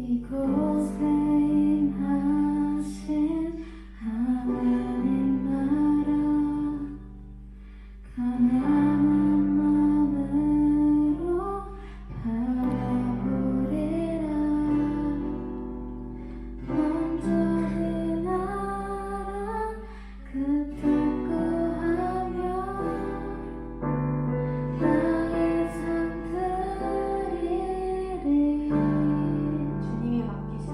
이곳에 임하신 하나님 나라 가난한 마음으로 바라보리라. 먼저 그 나라 그 뜻 구하며 나의 삶 드리리. 주님이 맡기신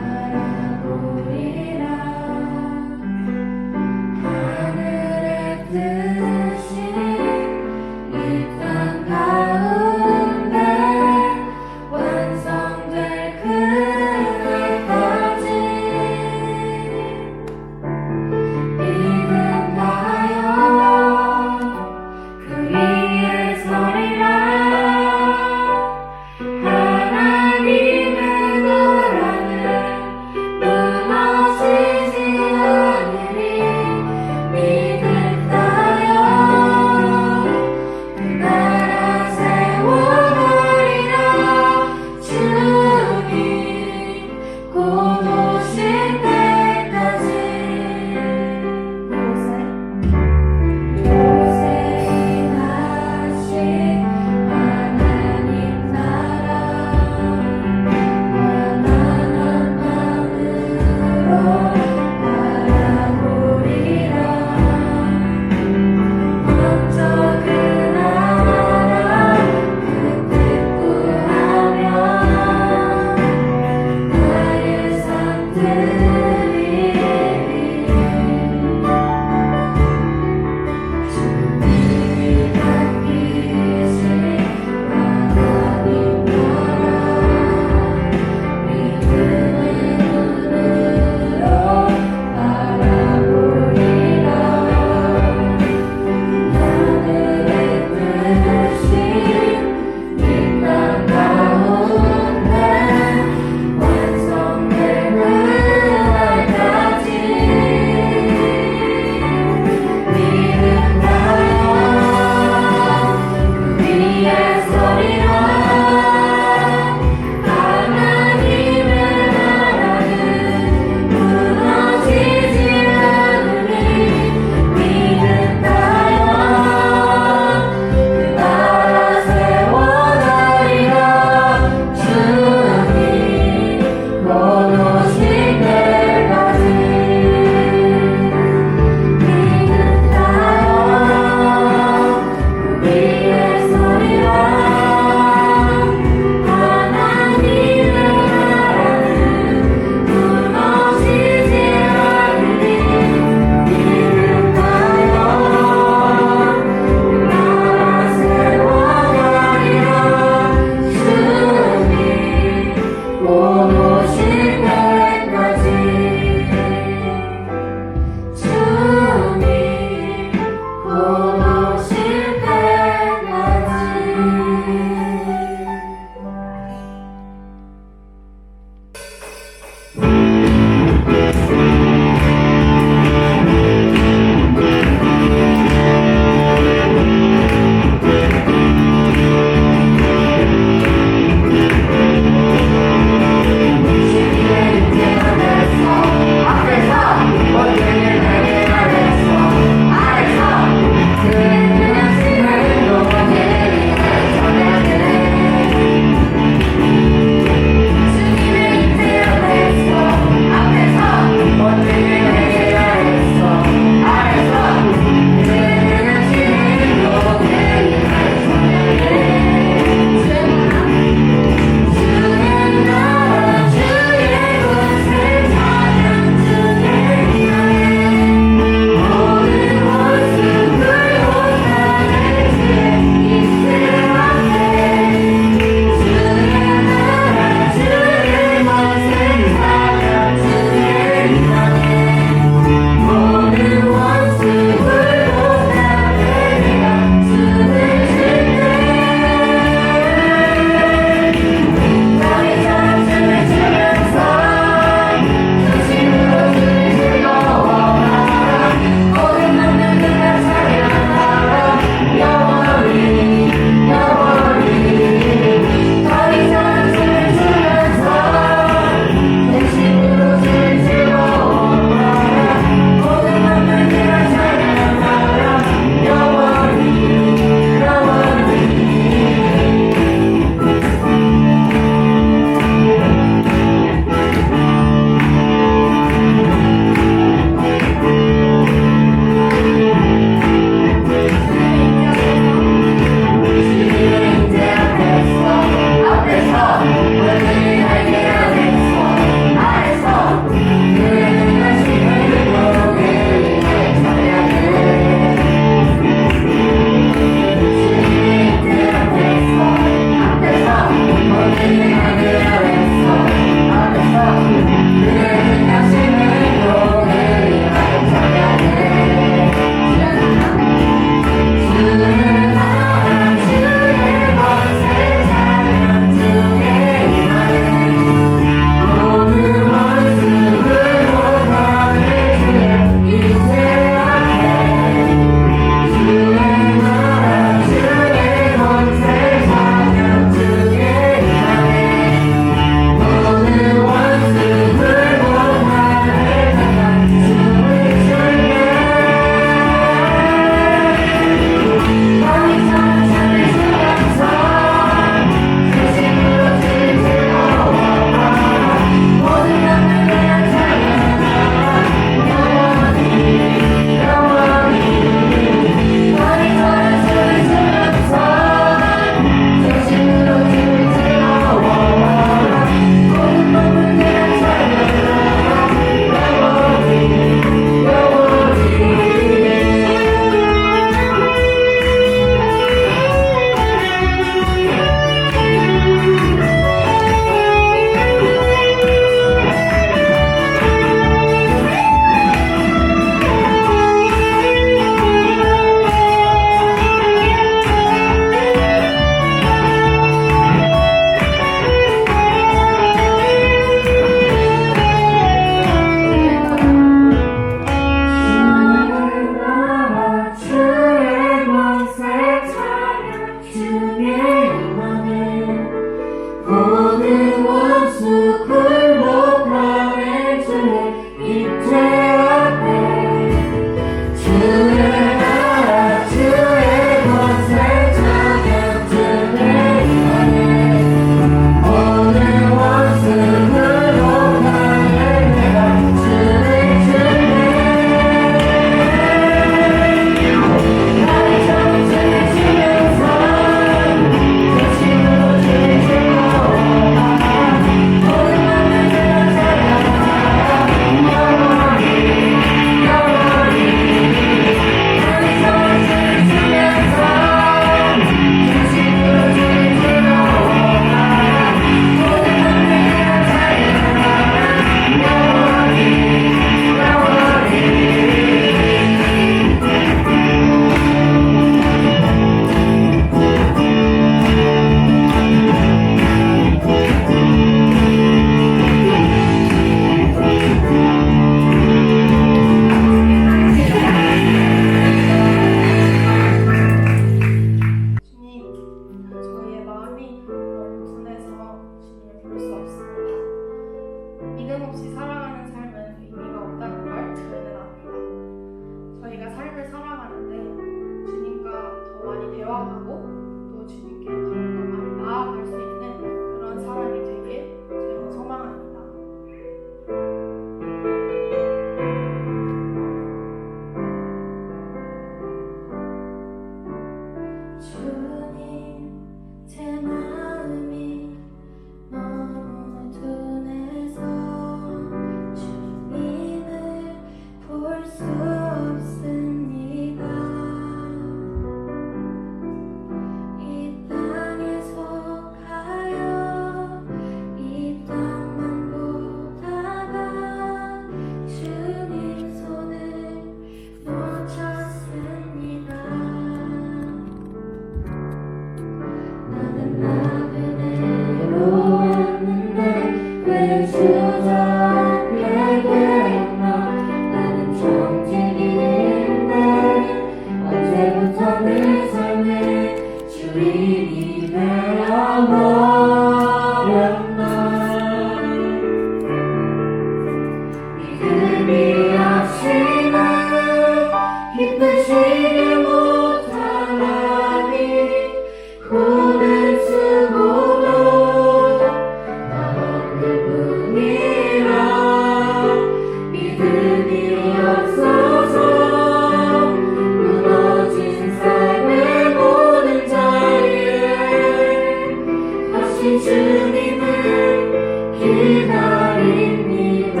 기다립니다.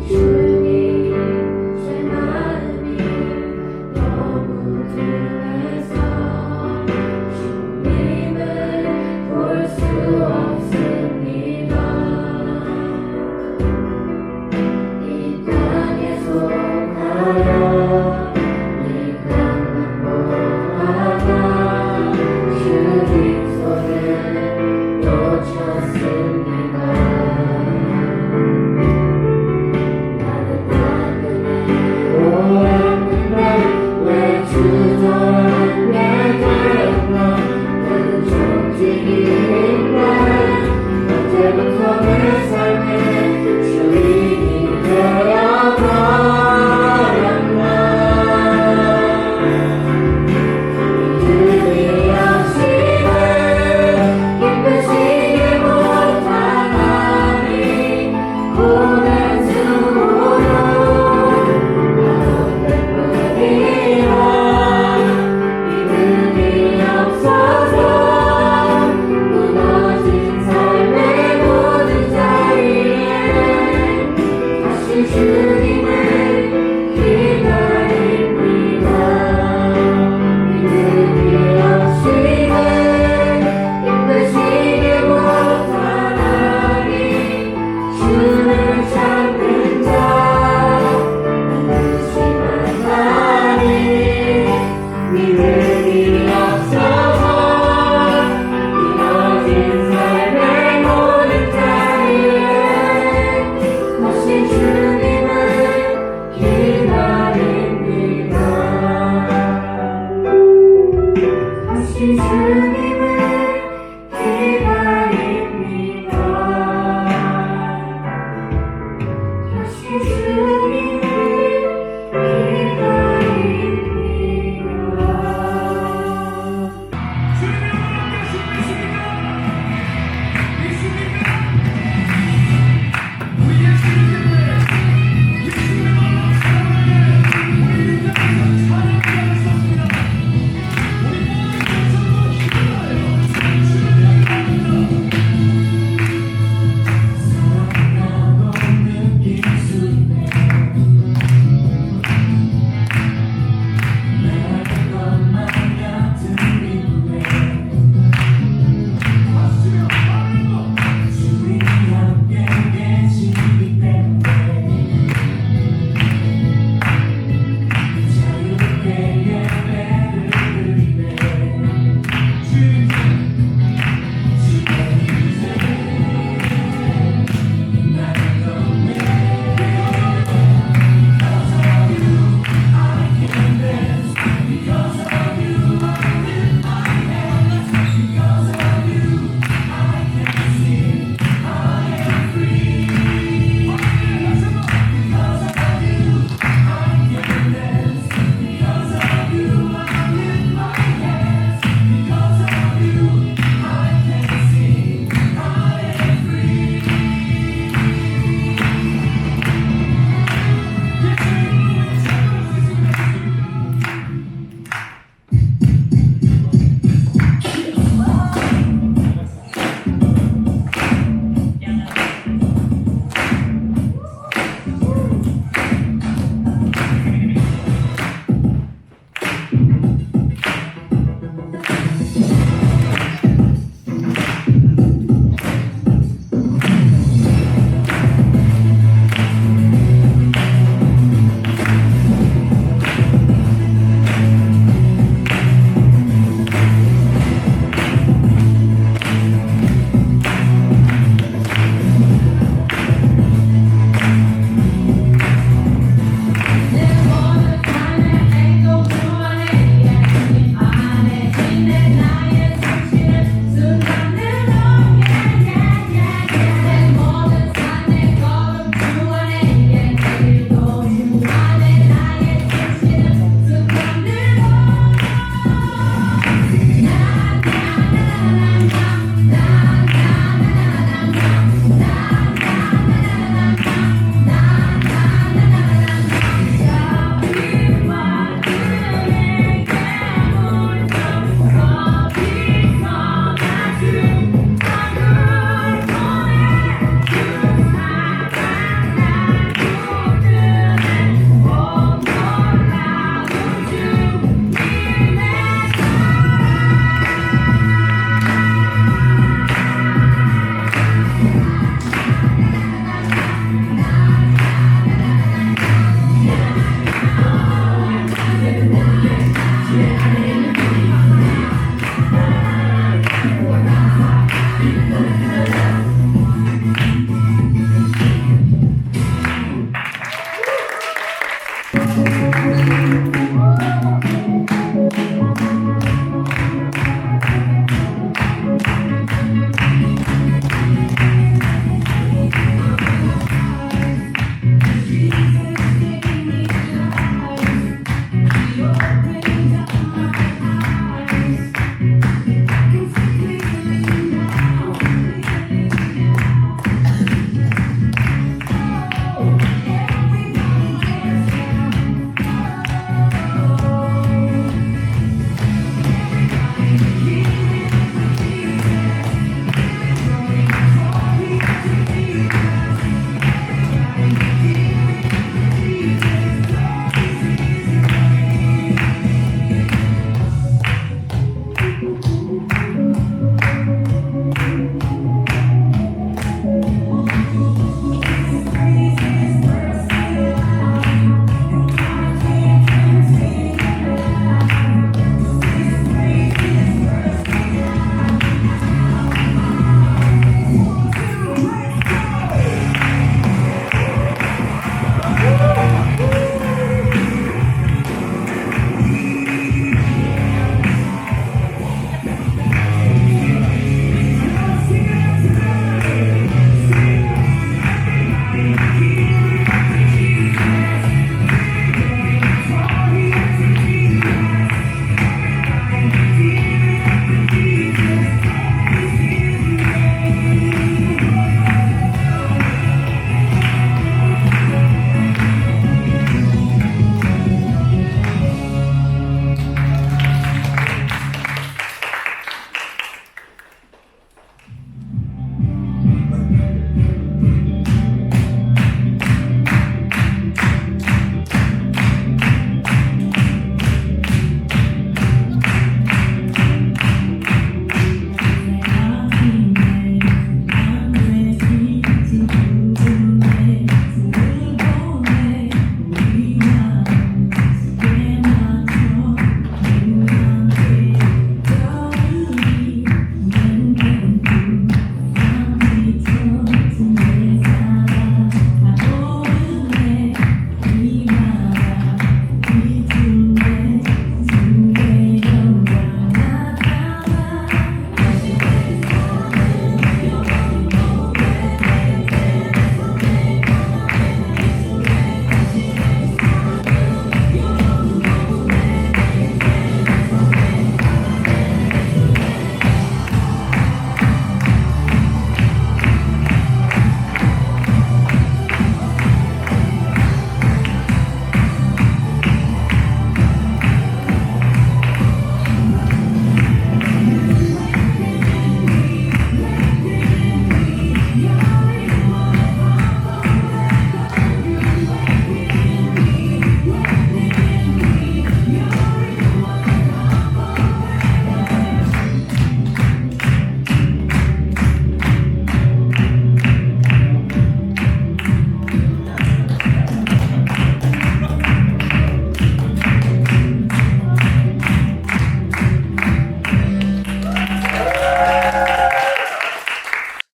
주님 제 마음이 너무 둔해서 주님을 볼 수 없습니다. 이 땅에 속하여 이 강만 보다가 주님 손을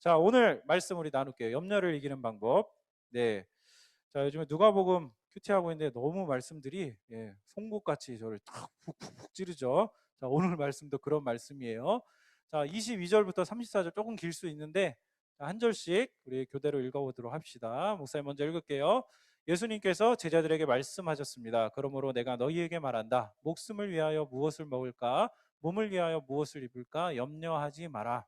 자, 오늘 말씀 우리 나눌게요. 염려를 이기는 방법. 네. 자, 요즘에 누가복음 큐티하고 있는데 너무 말씀들이 송곳같이 저를 탁 푹푹푹 찌르죠. 자, 오늘 말씀도 그런 말씀이에요. 자, 22절부터 34절 조금 길 수 있는데 한 절씩 우리 교대로 읽어보도록 합시다. 목사님 먼저 읽을게요. 예수님께서 제자들에게 말씀하셨습니다. 그러므로 내가 너희에게 말한다. 목숨을 위하여 무엇을 먹을까? 몸을 위하여 무엇을 입을까? 염려하지 마라.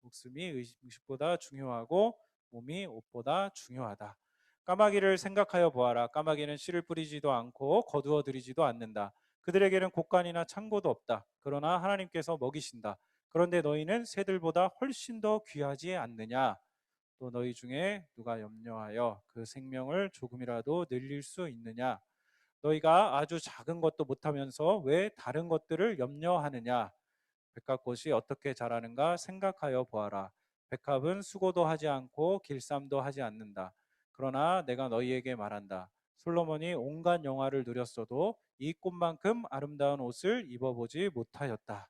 목숨이 의식보다 중요하고 몸이 옷보다 중요하다. 까마귀를 생각하여 보아라. 까마귀는 씨를 뿌리지도 않고 거두어 들이지도 않는다. 그들에게는 곡간이나 창고도 없다. 그러나 하나님께서 먹이신다. 그런데 너희는 새들보다 훨씬 더 귀하지 않느냐? 또 너희 중에 누가 염려하여 그 생명을 조금이라도 늘릴 수 있느냐? 너희가 아주 작은 것도 못하면서 왜 다른 것들을 염려하느냐? 백합꽃이 어떻게 자라는가 생각하여 보아라. 백합은 수고도 하지 않고 길쌈도 하지 않는다. 그러나 내가 너희에게 말한다. 솔로몬이 온갖 영화를 누렸어도 이 꽃만큼 아름다운 옷을 입어보지 못하였다.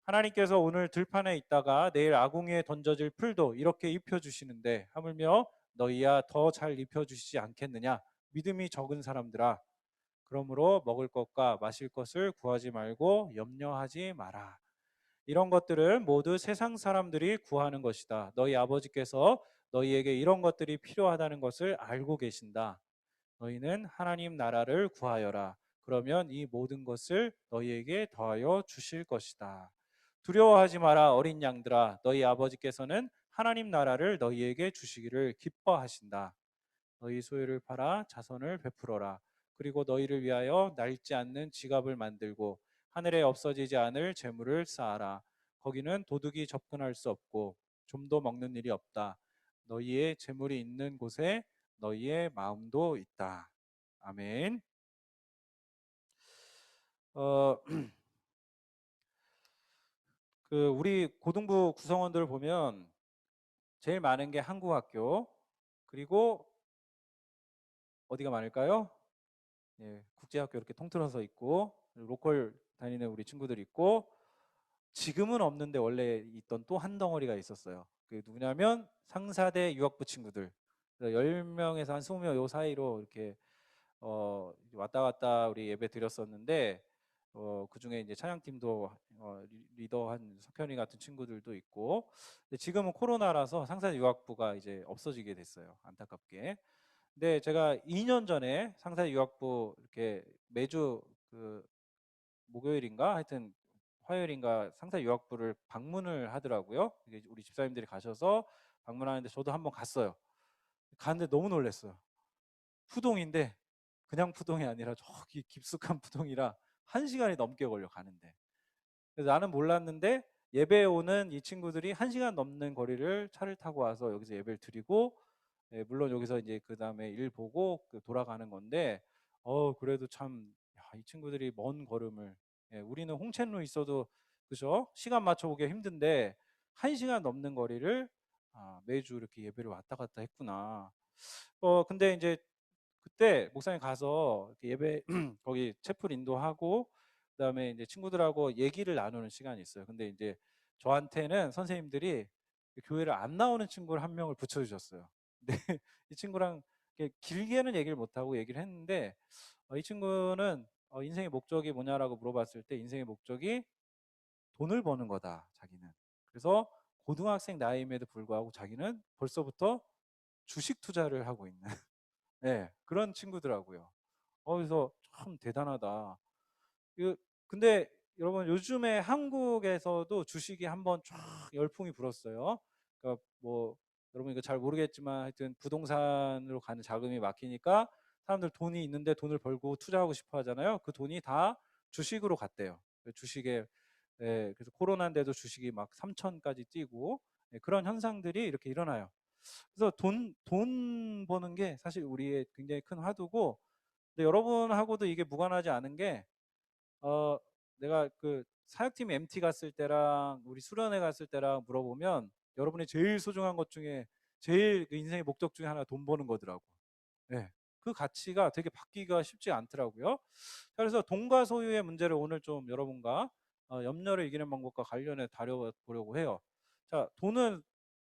하나님께서 오늘 들판에 있다가 내일 아궁이에 던져질 풀도 이렇게 입혀주시는데 하물며 너희야 더 잘 입혀주시지 않겠느냐? 믿음이 적은 사람들아. 그러므로 먹을 것과 마실 것을 구하지 말고 염려하지 마라. 이런 것들은 모두 세상 사람들이 구하는 것이다. 너희 아버지께서 너희에게 이런 것들이 필요하다는 것을 알고 계신다. 너희는 하나님 나라를 구하여라. 그러면 이 모든 것을 너희에게 더하여 주실 것이다. 두려워하지 마라 어린 양들아. 너희 아버지께서는 하나님 나라를 너희에게 주시기를 기뻐하신다. 너희 소유를 팔아 자선을 베풀어라. 그리고 너희를 위하여 낡지 않는 지갑을 만들고 하늘에 없어지지 않을 재물을 쌓아라. 거기는 도둑이 접근할 수 없고 좀도 먹는 일이 없다. 너희의 재물이 있는 곳에 너희의 마음도 있다. 아멘. 어, 우리 고등부 구성원들 보면 제일 많은 게 한국학교, 그리고 어디가 많을까요? 예, 국제학교 이렇게 통틀어서 있고, 로컬 다니는 우리 친구들 있고, 지금은 없는데 원래 있던 또 한 덩어리가 있었어요. 그게 누구냐면 상사대 유학부 친구들. 10명에서 한 20명 요 사이로 이렇게 왔다 갔다 우리 예배 드렸었는데, 그 중에 이제 찬양팀도 리더한 석현이 같은 친구들도 있고, 근데 지금은 코로나라서 상사대 유학부가 이제 없어지게 됐어요. 안타깝게. 근데 제가 2년 전에 상사대 유학부 이렇게 매주 그 목요일인가 하여튼 화요일인가 상사 유학부를 방문을 하더라고요. 이게 우리 집사님들이 가셔서 방문하는데 저도 한번 갔어요. 갔는데 너무 놀랐어요. 푸동인데 그냥 푸동이 아니라 저기 깊숙한 푸동이라 1시간이 넘게 걸려 가는데. 그래서 나는 몰랐는데 예배에 오는 이 친구들이 1시간 넘는 거리를 차를 타고 와서 여기서 예배를 드리고, 물론 여기서 이제 그 다음에 일 보고 돌아가는 건데, 그래도 참, 야, 이 친구들이 먼 걸음을, 우리는 홍천로 있어도, 그죠? 시간 맞춰보기 힘든데, 1시간 넘는 거리를 매주 이렇게 예배를 왔다 갔다 했구나. 근데 이제 그때 목사님 가서 이렇게 예배 거기 채플 인도하고 그다음에 이제 친구들하고 얘기를 나누는 시간이 있어요. 근데 이제 저한테는 선생님들이 교회를 안 나오는 친구를 한 명을 붙여주셨어요. 근데 이 친구랑 이렇게 길게는 얘기를 못 하고 얘기를 했는데, 이 친구는 인생의 목적이 뭐냐라고 물어봤을 때 인생의 목적이 돈을 버는 거다, 자기는. 그래서 고등학생 나이임에도 불구하고 자기는 벌써부터 주식 투자를 하고 있는 네, 그런 친구더라고요. 그래서 참 대단하다. 근데 여러분 요즘에 한국에서도 주식이 한번 쫙 열풍이 불었어요. 그러니까 뭐 여러분 이거 잘 모르겠지만 하여튼 부동산으로 가는 자금이 막히니까 사람들 돈이 있는데 돈을 벌고 투자하고 싶어 하잖아요. 그 돈이 다 주식으로 갔대요. 주식에 그래서 코로나인데도 주식이 막 3천까지 뛰고, 그런 현상들이 이렇게 일어나요. 그래서 돈 버는 게 사실 우리의 굉장히 큰 화두고, 근데 여러분하고도 이게 무관하지 않은 게, 내가 그 사역팀 MT 갔을 때랑 우리 수련회 갔을 때랑 물어보면 여러분이 제일 소중한 것 중에 제일 그 인생의 목적 중에 하나가 돈 버는 거더라고. 네. 그 가치가 되게 바뀌기가 쉽지 않더라고요. 자, 그래서 돈과 소유의 문제를 오늘 좀 여러분과 염려를 이기는 방법과 관련해 다뤄보려고 해요. 자, 돈은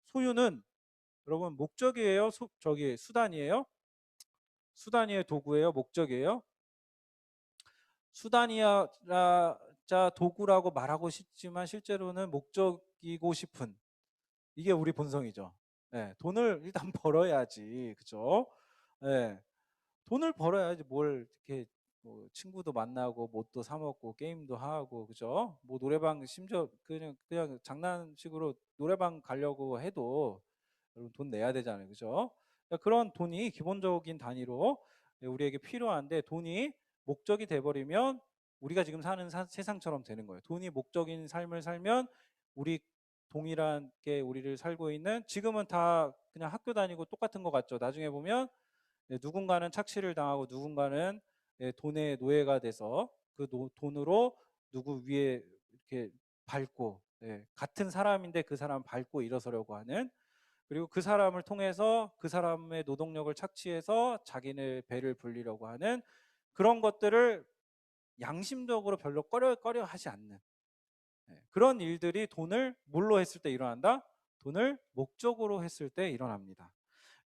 소유는 여러분 목적이에요? 저기 수단이에요? 수단이에요? 도구예요? 목적이에요? 수단이야 자 도구라고 말하고 싶지만 실제로는 목적이고 싶은 이게 우리 본성이죠. 예, 돈을 일단 벌어야지, 그죠? 예, 돈을 벌어야지 뭘 이렇게 뭐 친구도 만나고 뭣도 사 먹고 게임도 하고, 그죠? 뭐 노래방 심지어 그냥 장난식으로 노래방 가려고 해도 여러분 돈 내야 되잖아요, 그죠? 그러니까 그런 돈이 기본적인 단위로 우리에게 필요한데 돈이 목적이 돼버리면 우리가 지금 사는 세상처럼 되는 거예요. 돈이 목적인 삶을 살면 우리 동일한 게 우리를 살고 있는 지금은 다 그냥 학교 다니고 똑같은 것 같죠. 나중에 보면 누군가는 착취를 당하고 누군가는 돈의 노예가 돼서 그 돈으로 누구 위에 이렇게 밟고 같은 사람인데 그 사람 밟고 일어서려고 하는, 그리고 그 사람을 통해서 그 사람의 노동력을 착취해서 자기네 배를 불리려고 하는 그런 것들을 양심적으로 별로 꺼려 하지 않는 그런 일들이 돈을 뭘로 했을 때 일어난다? 돈을 목적으로 했을 때 일어납니다.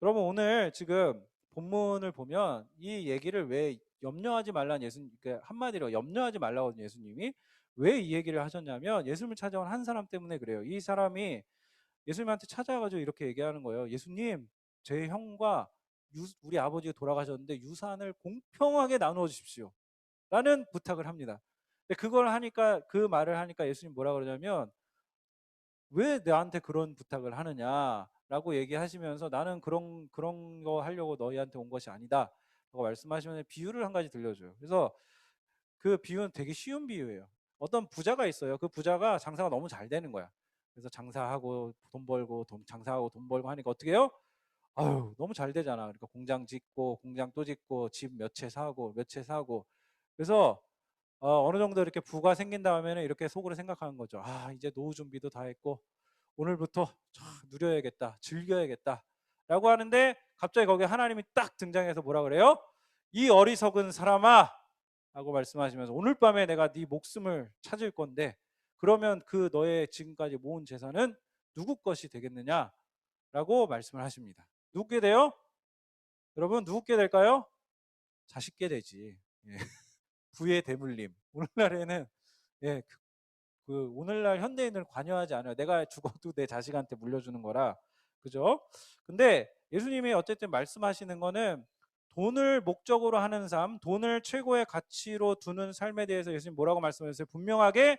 여러분 오늘 지금 본문을 보면 이 얘기를 왜 염려하지 말라는 그러니까 한마디로 염려하지 말라고 예수님이 왜 이 얘기를 하셨냐면 예수님을 찾아온 한 사람 때문에 그래요. 이 사람이 예수님한테 찾아와가지고 이렇게 얘기하는 거예요. 예수님, 제 형과 우리 아버지가 돌아가셨는데 유산을 공평하게 나누어 주십시오 라는 부탁을 합니다. 근데 그걸 하니까, 그 말을 하니까 예수님 뭐라 그러냐면 왜 나한테 그런 부탁을 하느냐라고 얘기하시면서 나는 그런 거 하려고 너희한테 온 것이 아니다 라고 말씀하시면 비유를 한 가지 들려줘요. 그래서 그 비유는 되게 쉬운 비유예요. 어떤 부자가 있어요. 그 부자가 장사가 너무 잘 되는 거야. 그래서 장사하고 돈 벌고 장사하고 돈 벌고 하니까 어떻게 해요? 아유, 너무 잘 되잖아. 그러니까 공장 짓고 공장 또 짓고 집 몇 채 사고 몇 채 사고. 그래서 어느 정도 이렇게 부가 생긴 다음에는 이렇게 속으로 생각하는 거죠. 아, 이제 노후 준비도 다 했고 오늘부터 누려야겠다, 즐겨야겠다 라고 하는데 갑자기 거기에 하나님이 딱 등장해서 뭐라 그래요? 이 어리석은 사람아 라고 말씀하시면서 오늘 밤에 내가 네 목숨을 찾을 건데 그러면 그 너의 지금까지 모은 재산은 누구 것이 되겠느냐 라고 말씀을 하십니다. 누구게 돼요? 여러분 누구게 될까요? 자식게 되지. 예. 부의 대물림. 오늘날에는 예, 오늘날 현대인을 관여하지 않아요. 내가 죽어도 내 자식한테 물려주는 거라. 그죠? 근데 예수님이 어쨌든 말씀하시는 거는 돈을 목적으로 하는 삶, 돈을 최고의 가치로 두는 삶에 대해서 예수님 뭐라고 말씀하셨어요? 분명하게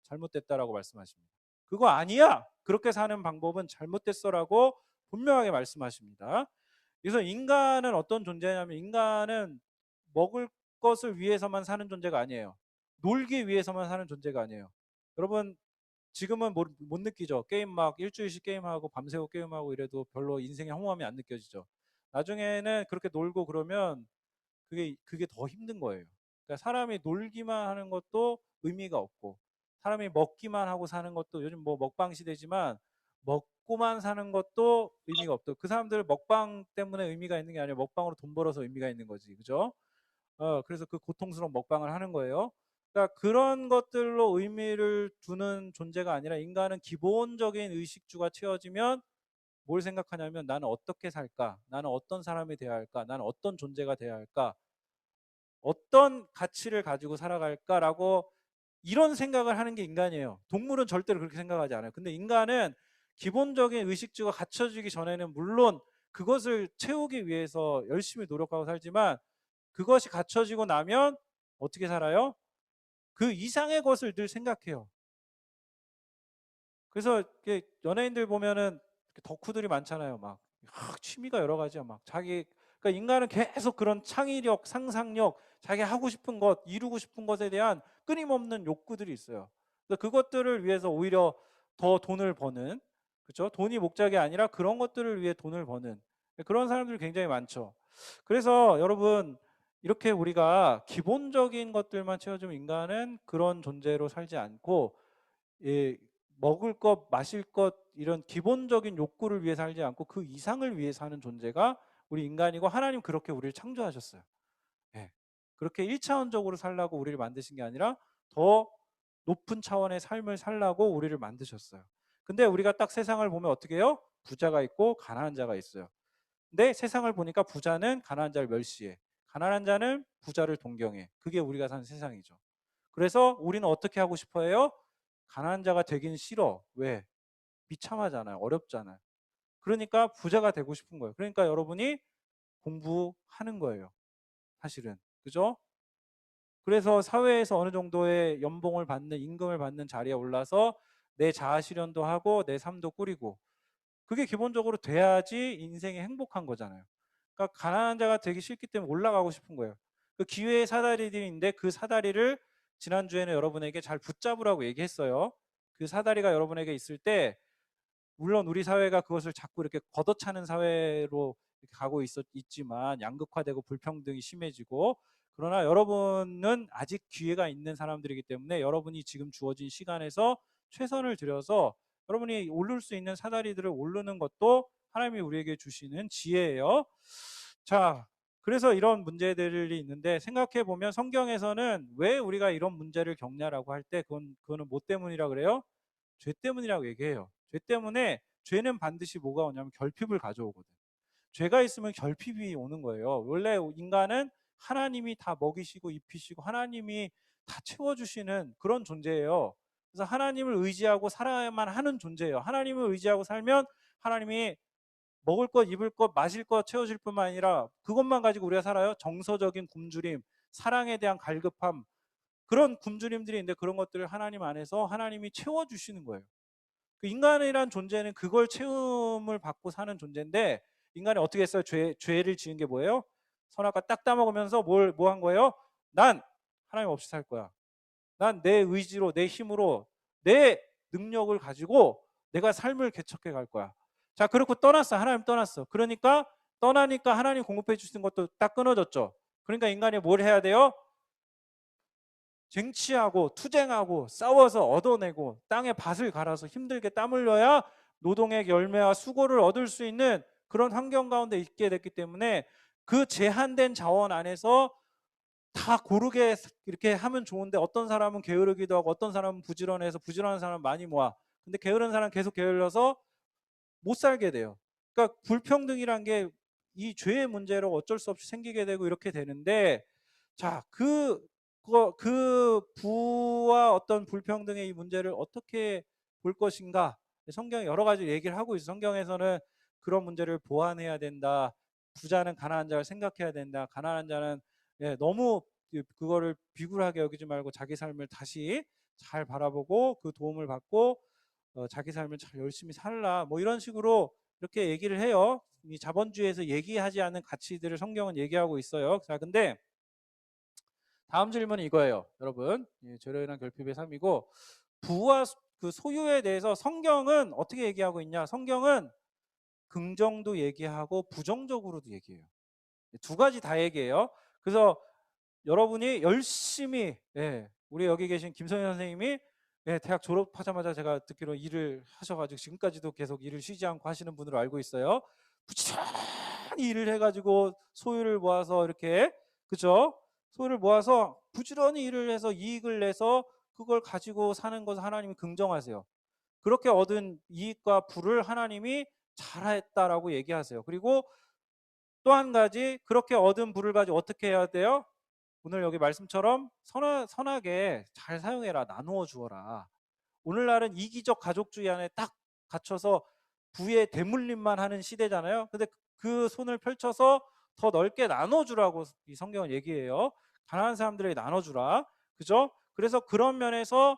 잘못됐다라고 말씀하십니다. 그거 아니야. 그렇게 사는 방법은 잘못됐어라고 분명하게 말씀하십니다. 그래서 인간은 어떤 존재냐면 인간은 먹을 것을 위해서만 사는 존재가 아니에요. 놀기 위해서만 사는 존재가 아니에요. 여러분 지금은 못 느끼죠. 게임 막 일주일씩 게임하고 밤새고 게임하고 이래도 별로 인생의 허무함이 안 느껴지죠. 나중에는 그렇게 놀고 그러면 그게 더 힘든 거예요. 그러니까 사람이 놀기만 하는 것도 의미가 없고 사람이 먹기만 하고 사는 것도 요즘 뭐 먹방 시대지만 먹고만 사는 것도 의미가 없다. 그 사람들 먹방 때문에 의미가 있는 게 아니라 먹방으로 돈 벌어서 의미가 있는 거지. 그죠? 그래서 그 고통스러운 먹방을 하는 거예요. 그러니까 그런 것들로 의미를 두는 존재가 아니라 인간은 기본적인 의식주가 채워지면 뭘 생각하냐면 나는 어떻게 살까? 나는 어떤 사람이 되어야 할까? 나는 어떤 존재가 되어야 할까? 어떤 가치를 가지고 살아갈까라고 이런 생각을 하는 게 인간이에요. 동물은 절대로 그렇게 생각하지 않아요. 근데 인간은 기본적인 의식주가 갖춰지기 전에는 물론 그것을 채우기 위해서 열심히 노력하고 살지만 그것이 갖춰지고 나면 어떻게 살아요? 그 이상의 것을 늘 생각해요. 그래서 연예인들 보면은 덕후들이 많잖아요. 막 취미가 여러 가지야. 막 그러니까 인간은 계속 그런 창의력, 상상력, 자기 하고 싶은 것, 이루고 싶은 것에 대한 끊임없는 욕구들이 있어요. 그래서 그것들을 위해서 오히려 더 돈을 버는, 그렇죠? 돈이 목적이 아니라 그런 것들을 위해 돈을 버는 그런 사람들이 굉장히 많죠. 그래서 여러분 이렇게 우리가 기본적인 것들만 채워주면 인간은 그런 존재로 살지 않고 예, 먹을 것, 마실 것 이런 기본적인 욕구를 위해 살지 않고 그 이상을 위해 사는 존재가 우리 인간이고 하나님 그렇게 우리를 창조하셨어요. 예. 그렇게 1차원적으로 살라고 우리를 만드신 게 아니라 더 높은 차원의 삶을 살라고 우리를 만드셨어요. 근데 우리가 딱 세상을 보면 어떻게 해요? 부자가 있고 가난한 자가 있어요. 근데 세상을 보니까 부자는 가난한 자를 멸시해. 가난한 자는 부자를 동경해. 그게 우리가 사는 세상이죠. 그래서 우리는 어떻게 하고 싶어 해요? 가난한 자가 되긴 싫어. 왜? 비참하잖아요. 어렵잖아요. 그러니까 부자가 되고 싶은 거예요. 그러니까 여러분이 공부하는 거예요. 사실은. 그죠? 그래서 사회에서 어느 정도의 연봉을 받는, 임금을 받는 자리에 올라서 내 자아 실현도 하고 내 삶도 꾸리고, 그게 기본적으로 돼야지 인생이 행복한 거잖아요. 그러니까 가난한 자가 되기 싫기 때문에 올라가고 싶은 거예요. 그 기회의 사다리들이 있는데 그 사다리를 지난주에는 여러분에게 잘 붙잡으라고 얘기했어요. 그 사다리가 여러분에게 있을 때, 물론 우리 사회가 그것을 자꾸 이렇게 걷어차는 사회로 이렇게 가고 있지만 양극화되고 불평등이 심해지고, 그러나 여러분은 아직 기회가 있는 사람들이기 때문에 여러분이 지금 주어진 시간에서 최선을 들여서 여러분이 오를 수 있는 사다리들을 오르는 것도 하나님이 우리에게 주시는 지혜예요. 자, 그래서 이런 문제들이 있는데, 생각해 보면 성경에서는 왜 우리가 이런 문제를 겪냐라고 할 때 그거는 뭐 때문이라 그래요? 죄 때문이라고 얘기해요. 죄 때문에, 죄는 반드시 뭐가 오냐면 결핍을 가져오거든. 죄가 있으면 결핍이 오는 거예요. 원래 인간은 하나님이 다 먹이시고 입히시고 하나님이 다 채워주시는 그런 존재예요. 그래서 하나님을 의지하고 살아야만 하는 존재예요. 하나님을 의지하고 살면 하나님이 먹을 것, 입을 것, 마실 것 채워줄 뿐만 아니라 그것만 가지고 우리가 살아요. 정서적인 굶주림, 사랑에 대한 갈급함, 그런 굶주림들이 있는데 그런 것들을 하나님 안에서 하나님이 채워주시는 거예요. 그 인간이란 존재는 그걸 채움을 받고 사는 존재인데, 인간이 어떻게 했어요? 죄를 지은 게 뭐예요? 선악과 딱 따먹으면서 뭐 한 거예요? 난 하나님 없이 살 거야. 난 내 의지로, 내 힘으로, 내 능력을 가지고 내가 삶을 개척해 갈 거야. 자, 그렇고 떠났어. 하나님 떠났어. 그러니까 떠나니까 하나님 공급해 주시는 것도 딱 끊어졌죠. 그러니까 인간이 뭘 해야 돼요? 쟁취하고 투쟁하고 싸워서 얻어내고 땅에 밭을 갈아서 힘들게 땀 흘려야 노동의 열매와 수고를 얻을 수 있는 그런 환경 가운데 있게 됐기 때문에, 그 제한된 자원 안에서 다 고르게 이렇게 하면 좋은데, 어떤 사람은 게으르기도 하고 어떤 사람은 부지런해서 부지런한 사람은 많이 모아. 근데 게으른 사람은 계속 게을러서 못 살게 돼요. 그러니까 불평등이란 게 이 죄의 문제로 어쩔 수 없이 생기게 되고 이렇게 되는데, 자, 그 부와 어떤 불평등의 이 문제를 어떻게 볼 것인가? 성경에 여러 가지 얘기를 하고 있어요. 성경에서는 그런 문제를 보완해야 된다. 부자는 가난한 자를 생각해야 된다. 가난한 자는 너무 그거를 비굴하게 여기지 말고 자기 삶을 다시 잘 바라보고 그 도움을 받고 자기 삶을 잘 열심히 살라. 뭐 이런 식으로 이렇게 얘기를 해요. 이 자본주의에서 얘기하지 않은 가치들을 성경은 얘기하고 있어요. 자, 근데 다음 질문은 이거예요. 여러분, 죄로 인한 결핍의 삶이고, 부와 그 소유에 대해서 성경은 어떻게 얘기하고 있냐? 성경은 긍정도 얘기하고 부정적으로도 얘기해요. 두 가지 다 얘기해요. 그래서 여러분이 열심히, 우리 여기 계신 김선희 선생님이 대학 졸업하자마자 제가 듣기로 일을 하셔가지고 지금까지도 계속 일을 쉬지 않고 하시는 분으로 알고 있어요. 부지런히 일을 해가지고 소유를 모아서 이렇게, 그죠? 소유를 모아서 부지런히 일을 해서 이익을 내서 그걸 가지고 사는 것을 하나님이 긍정하세요. 그렇게 얻은 이익과 부를 하나님이 잘했다라고 얘기하세요. 그리고 또 한 가지, 그렇게 얻은 부를 가지고 어떻게 해야 돼요? 오늘 여기 말씀처럼 선하게 잘 사용해라. 나누어 주어라. 오늘날은 이기적 가족주의 안에 딱 갇혀서 부의 대물림만 하는 시대잖아요. 근데 그 손을 펼쳐서 더 넓게 나눠주라고 이 성경은 얘기해요. 가난한 사람들에게 나눠주라. 그죠? 그래서 그런 면에서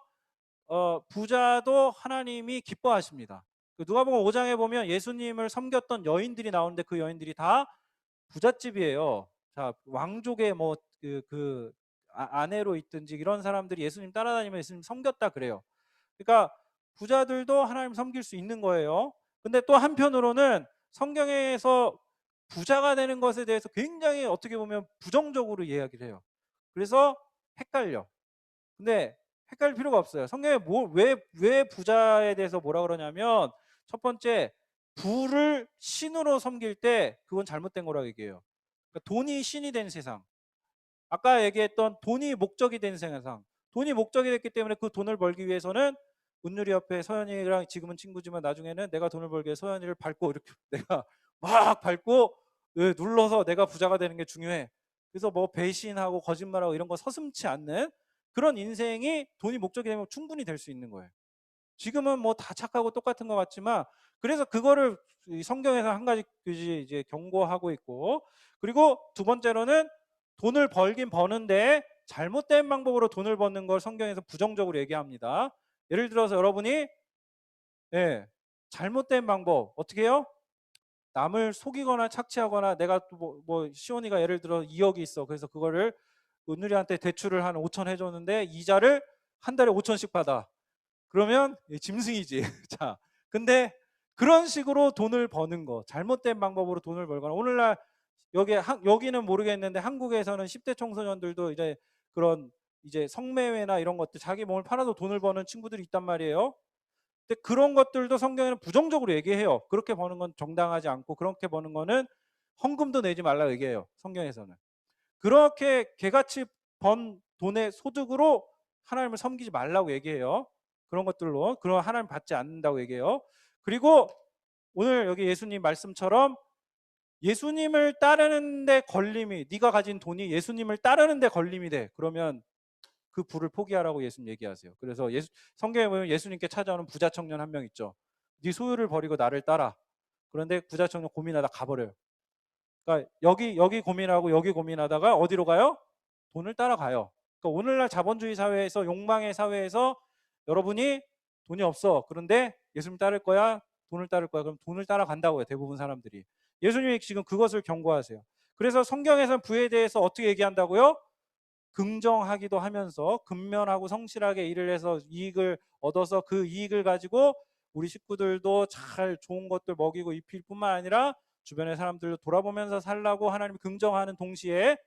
부자도 하나님이 기뻐하십니다. 그 누가복음 5장에 보면 예수님을 섬겼던 여인들이 나오는데 그 여인들이 다 부잣집이에요. 자, 왕족의 뭐 아내로 있든지 이런 사람들이 예수님 따라다니면 예수님 섬겼다 그래요. 그러니까 부자들도 하나님 섬길 수 있는 거예요. 근데 또 한편으로는 성경에서 부자가 되는 것에 대해서 굉장히 어떻게 보면 부정적으로 이야기를 해요. 그래서 헷갈려. 근데 헷갈릴 필요가 없어요. 성경에 왜 부자에 대해서 뭐라 그러냐면, 첫 번째, 부를 신으로 섬길 때 그건 잘못된 거라고 얘기해요. 그러니까 돈이 신이 된 세상. 아까 얘기했던 돈이 목적이 된 세상. 돈이 목적이 됐기 때문에 그 돈을 벌기 위해서는 은율이 옆에 서연이랑 지금은 친구지만 나중에는 내가 돈을 벌게 서연이를 밟고 이렇게 내가 막 밟고 눌러서 내가 부자가 되는 게 중요해. 그래서 뭐 배신하고 거짓말하고 이런 거 서슴지 않는 그런 인생이 돈이 목적이 되면 충분히 될 수 있는 거예요. 지금은 뭐 다 착하고 똑같은 것 같지만 그래서 그거를 이 성경에서 한 가지 이제 경고하고 있고, 그리고 두 번째로는 돈을 벌긴 버는데 잘못된 방법으로 돈을 버는 걸 성경에서 부정적으로 얘기합니다. 예를 들어서 여러분이 잘못된 방법 어떻게 해요? 남을 속이거나 착취하거나 내가 또 뭐 시온이가 예를 들어 2억이 있어. 그래서 그거를 은율이한테 대출을 한 5천 해줬는데 이자를 한 달에 5천씩 받아. 그러면 짐승이지. 자, 근데 그런 식으로 돈을 버는 거, 잘못된 방법으로 돈을 벌거나 오늘날 여기는 모르겠는데 한국에서는 10대 청소년들도 이제 그런 이제 성매매나 이런 것들 자기 몸을 팔아도 돈을 버는 친구들이 있단 말이에요. 근데 그런 것들도 성경에는 부정적으로 얘기해요. 그렇게 버는 건 정당하지 않고 그렇게 버는 거는 헌금도 내지 말라고 얘기해요. 성경에서는. 그렇게 개같이 번 돈의 소득으로 하나님을 섬기지 말라고 얘기해요. 그런 것들로 그런 하나님 받지 않는다고 얘기해요. 그리고 오늘 여기 예수님 말씀처럼 예수님을 따르는데 걸림이, 네가 가진 돈이 예수님을 따르는데 걸림이 돼. 그러면 그 부를 포기하라고 예수님 얘기하세요. 그래서 성경에 보면 예수님께 찾아오는 부자 청년 한 명 있죠. 네 소유를 버리고 나를 따라. 그런데 부자 청년 고민하다 가버려요. 그러니까 여기 고민하고 여기 고민하다가 어디로 가요? 돈을 따라가요. 그러니까 오늘날 자본주의 사회에서 욕망의 사회에서 여러분이 돈이 없어. 그런데 예수님 따를 거야? 돈을 따를 거야? 그럼 돈을 따라간다고요. 대부분 사람들이. 예수님이 지금 그것을 경고하세요. 그래서 성경에서는 부에 대해서 어떻게 얘기한다고요? 긍정하기도 하면서 근면하고 성실하게 일을 해서 이익을 얻어서 그 이익을 가지고 우리 식구들도 잘 좋은 것들 먹이고 입힐 뿐만 아니라 주변의 사람들도 돌아보면서 살라고 하나님이 긍정하는 동시에,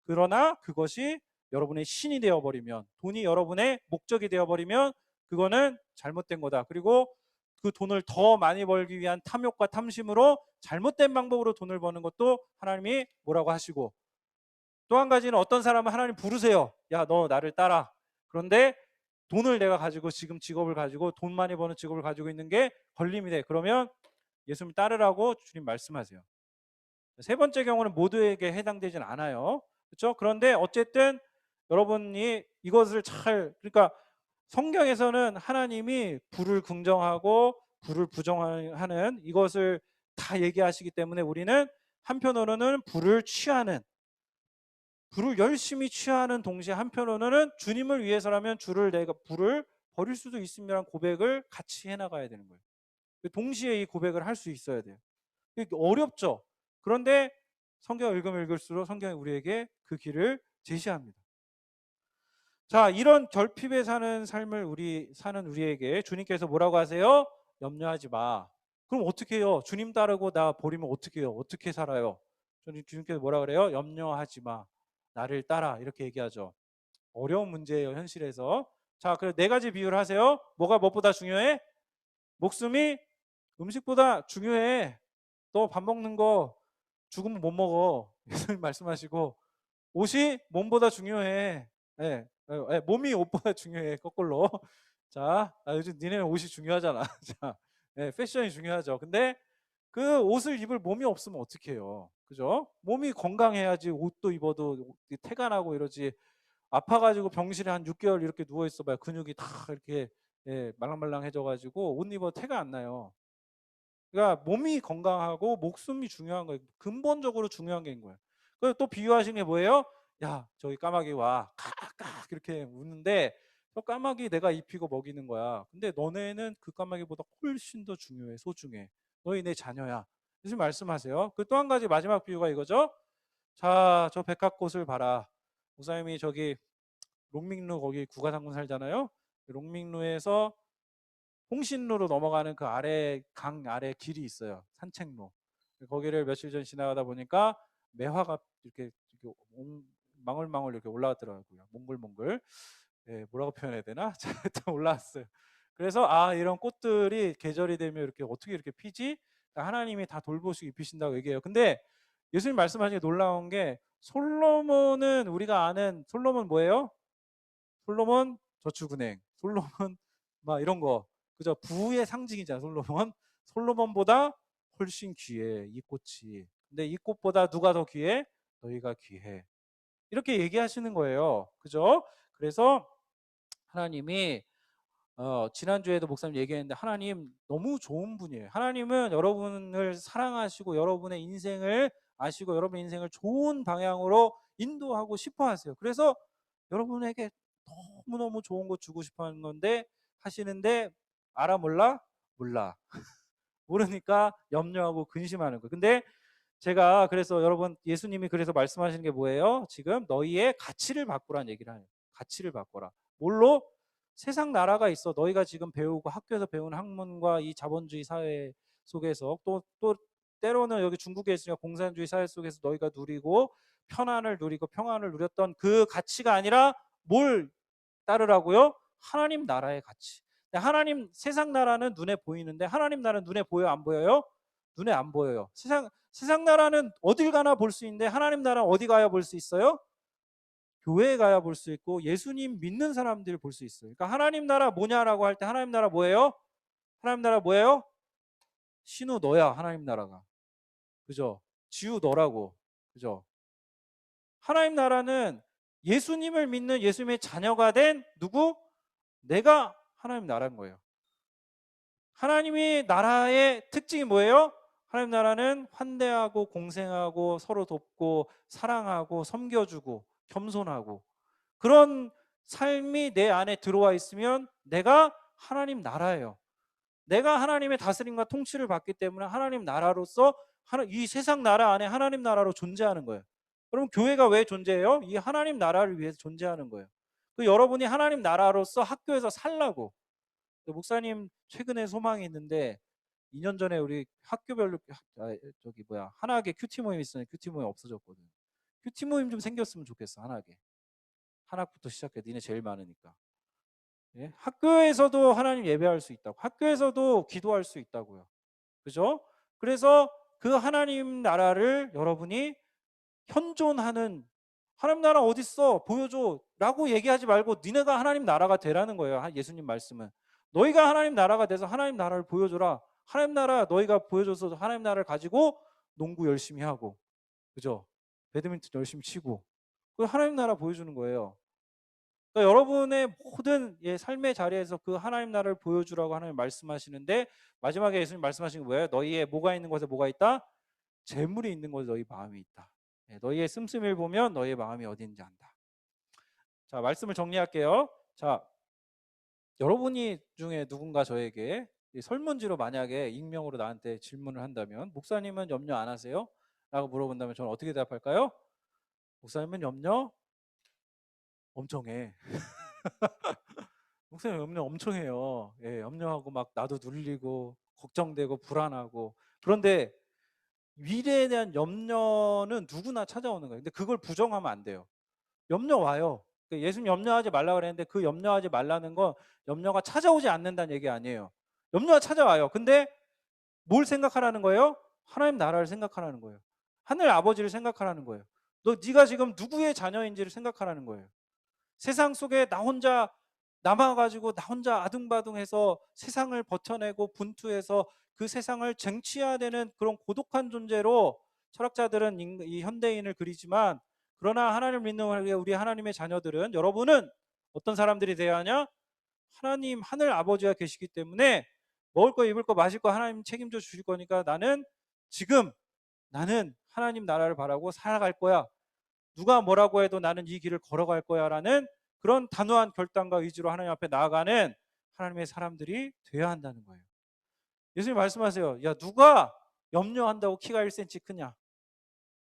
그러나 그것이 여러분의 신이 되어버리면, 돈이 여러분의 목적이 되어버리면 그거는 잘못된 거다. 그리고 그 돈을 더 많이 벌기 위한 탐욕과 탐심으로 잘못된 방법으로 돈을 버는 것도 하나님이 뭐라고 하시고, 또 한 가지는 어떤 사람은 하나님 부르세요. 야, 너 나를 따라. 그런데 돈을 내가 가지고 지금 직업을 가지고 돈 많이 버는 직업을 가지고 있는 게 걸림이 돼. 그러면 예수님 따르라고 주님 말씀하세요. 세 번째 경우는 모두에게 해당되진 않아요. 그렇죠? 그런데 어쨌든 여러분이 이것을 그러니까 성경에서는 하나님이 부를 긍정하고 부를 부정하는 이것을 다 얘기하시기 때문에 우리는 한편으로는 불을 열심히 취하는 동시에 한편으로는 주님을 위해서라면 내가 불을 버릴 수도 있음이라는 고백을 같이 해나가야 되는 거예요. 동시에 이 고백을 할 수 있어야 돼요. 어렵죠. 그런데 성경을 읽으면 읽을수록 성경이 우리에게 그 길을 제시합니다. 자, 이런 결핍에 사는 삶을 사는 우리에게 주님께서 뭐라고 하세요? 염려하지 마. 그럼 어떻게 해요? 주님 따르고 나 버리면 어떻게 해요? 어떻게 살아요? 주님께서 뭐라 그래요? 염려하지 마. 나를 따라. 이렇게 얘기하죠. 어려운 문제예요, 현실에서. 자, 그래서 네 가지 비유를 하세요. 뭐가 무엇보다 중요해? 목숨이 음식보다 중요해. 너 밥 먹는 거 죽으면 못 먹어. 예수님 말씀하시고, 옷이 몸보다 중요해. 예, 몸이 옷보다 중요해. 거꾸로. 자, 요즘 니네는 옷이 중요하잖아. 자, 패션이 중요하죠. 근데 그 옷을 입을 몸이 없으면 어떻게 해요? 그죠? 몸이 건강해야지 옷도 입어도 태가 나고 이러지. 아파가지고 병실에 한 6개월 이렇게 누워 있어봐요. 근육이 다 이렇게 말랑말랑해져가지고 옷 입어도 태가 안 나요. 그러니까 몸이 건강하고 목숨이 중요한 거예요. 근본적으로 중요한 게 있는 거예요. 그리고 또 비유하신 게 뭐예요? 야, 저기 까마귀 와. 깍깍 이렇게 우는데 저 까마귀 내가 입히고 먹이는 거야. 근데 너네는 그 까마귀보다 훨씬 더 중요해. 소중해. 너희 내 자녀야. 무슨 말씀하세요? 그 또 한 가지 마지막 비유가 이거죠. 자, 저 백합꽃을 봐라. 목사님이 저기 롱밍루 거기 구가상군 살잖아요. 롱밍루에서 홍신루로 넘어가는 그 강 아래 길이 있어요. 산책로. 거기를 며칠 전 지나가다 보니까 매화가 이렇게 망울망울 이렇게 올라왔더라고요. 몽글몽글. 뭐라고 표현해야 되나? 자, 일단 올라왔어요. 그래서 이런 꽃들이 계절이 되면 이렇게 어떻게 이렇게 피지? 하나님이 다 돌보시고 입히신다고 얘기해요. 근데 예수님 말씀하시기 놀라운 게 솔로몬은 우리가 아는 솔로몬 뭐예요? 솔로몬 저축은행, 솔로몬 막 이런 거. 그죠? 부의 상징이잖아, 솔로몬. 솔로몬보다 훨씬 귀해, 이 꽃이. 근데 이 꽃보다 누가 더 귀해? 너희가 귀해. 이렇게 얘기하시는 거예요. 그죠? 그래서 하나님이 지난주에도 목사님 얘기했는데 하나님 너무 좋은 분이에요. 하나님은 여러분을 사랑하시고 여러분의 인생을 아시고 여러분의 인생을 좋은 방향으로 인도하고 싶어 하세요. 그래서 여러분에게 너무너무 좋은 거 주고 싶어 하는 건데 하시는데 알아 몰라? 몰라. 모르니까 염려하고 근심하는 거예요. 근데 제가 그래서 여러분 예수님이 그래서 말씀하시는 게 뭐예요? 지금 너희의 가치를 바꾸라는 얘기를 하네요. 가치를 바꿔라. 뭘로? 세상 나라가 있어. 너희가 지금 배우고 학교에서 배운 학문과 이 자본주의 사회 속에서 또 때로는 여기 중국에 있으니까 공산주의 사회 속에서 너희가 누리고 편안을 누리고 평안을 누렸던 그 가치가 아니라 뭘 따르라고요? 하나님 나라의 가치. 하나님 세상 나라는 눈에 보이는데 하나님 나라는 눈에 보여 안 보여요? 눈에 안 보여요. 세상 나라는 어딜 가나 볼 수 있는데 하나님 나라는 어디 가야 볼 수 있어요? 교회에 가야 볼 수 있고 예수님 믿는 사람들 볼 수 있어요. 그러니까 하나님 나라 뭐냐라고 할 때 하나님 나라 뭐예요? 하나님 나라 뭐예요? 신우 너야 하나님 나라가. 그죠? 지우 너라고. 그죠? 하나님 나라는 예수님을 믿는 예수님의 자녀가 된 누구? 내가 하나님 나라인 거예요. 하나님의 나라의 특징이 뭐예요? 하나님 나라는 환대하고 공생하고 서로 돕고 사랑하고 섬겨주고 겸손하고 그런 삶이 내 안에 들어와 있으면 내가 하나님 나라예요. 내가 하나님의 다스림과 통치를 받기 때문에 하나님 나라로서 이 세상 나라 안에 하나님 나라로 존재하는 거예요. 그럼 교회가 왜 존재해요? 이 하나님 나라를 위해서 존재하는 거예요. 여러분이 하나님 나라로서 학교에서 살라고. 목사님 최근에 소망이 있는데 2년 전에 우리 학교별로 한학에 큐티 모임 있었는데 큐티 모임 없어졌거든. 큐티 모임 좀 생겼으면 좋겠어. 한학에. 한학부터 시작해. 니네 제일 많으니까. 예? 학교에서도 하나님 예배할 수 있다고. 학교에서도 기도할 수 있다고요. 그죠? 그래서 그 하나님 나라를 여러분이 현존하는 하나님 나라 어딨어? 보여줘. 라고 얘기하지 말고 니네가 하나님 나라가 되라는 거예요. 예수님 말씀은. 너희가 하나님 나라가 돼서 하나님 나라를 보여줘라. 하나님 나라 너희가 보여줘서 하나님 나라를 가지고 농구 열심히 하고 그죠? 배드민턴 열심히 치고 그 하나님 나라 보여주는 거예요. 그러니까 여러분의 모든 삶의 자리에서 그 하나님 나라를 보여주라고 하나님 말씀하시는데 마지막에 예수님 말씀하신 게 뭐예요? 너희의 뭐가 있는 곳에 뭐가 있다? 재물이 있는 곳에 너희 마음이 있다. 너희의 씀씀이를 보면 너희의 마음이 어디인지 안다. 자, 말씀을 정리할게요. 자, 여러분이 중에 누군가 저에게 설문지로 만약에 익명으로 나한테 질문을 한다면 목사님은 염려 안 하세요? 라고 물어본다면 저는 어떻게 대답할까요? 목사님은 염려 엄청 해. 목사님 염려 엄청 해요. 예, 염려하고 막 나도 눌리고 걱정되고 불안하고 그런데 미래에 대한 염려는 누구나 찾아오는 거예요. 근데 그걸 부정하면 안 돼요. 염려 와요. 예수님 염려하지 말라 그랬는데 그 염려하지 말라는 건 염려가 찾아오지 않는다는 얘기 아니에요. 염려가 찾아와요. 근데 뭘 생각하라는 거예요? 하나님 나라를 생각하라는 거예요. 하늘 아버지를 생각하라는 거예요. 네가 지금 누구의 자녀인지를 생각하라는 거예요. 세상 속에 나 혼자 남아가지고 나 혼자 아둥바둥해서 세상을 버텨내고 분투해서 그 세상을 쟁취해야 되는 그런 고독한 존재로 철학자들은 이 현대인을 그리지만 그러나 하나님을 믿는 우리 하나님의 자녀들은 여러분은 어떤 사람들이 되어야 하냐? 하나님 하늘 아버지가 계시기 때문에 먹을 거 입을 거 마실 거 하나님 책임져 주실 거니까 지금 나는 하나님 나라를 바라고 살아갈 거야. 누가 뭐라고 해도 나는 이 길을 걸어갈 거야 라는 그런 단호한 결단과 의지로 하나님 앞에 나아가는 하나님의 사람들이 되어야 한다는 거예요. 예수님 말씀하세요. 야, 누가 염려한다고 키가 1cm 크냐?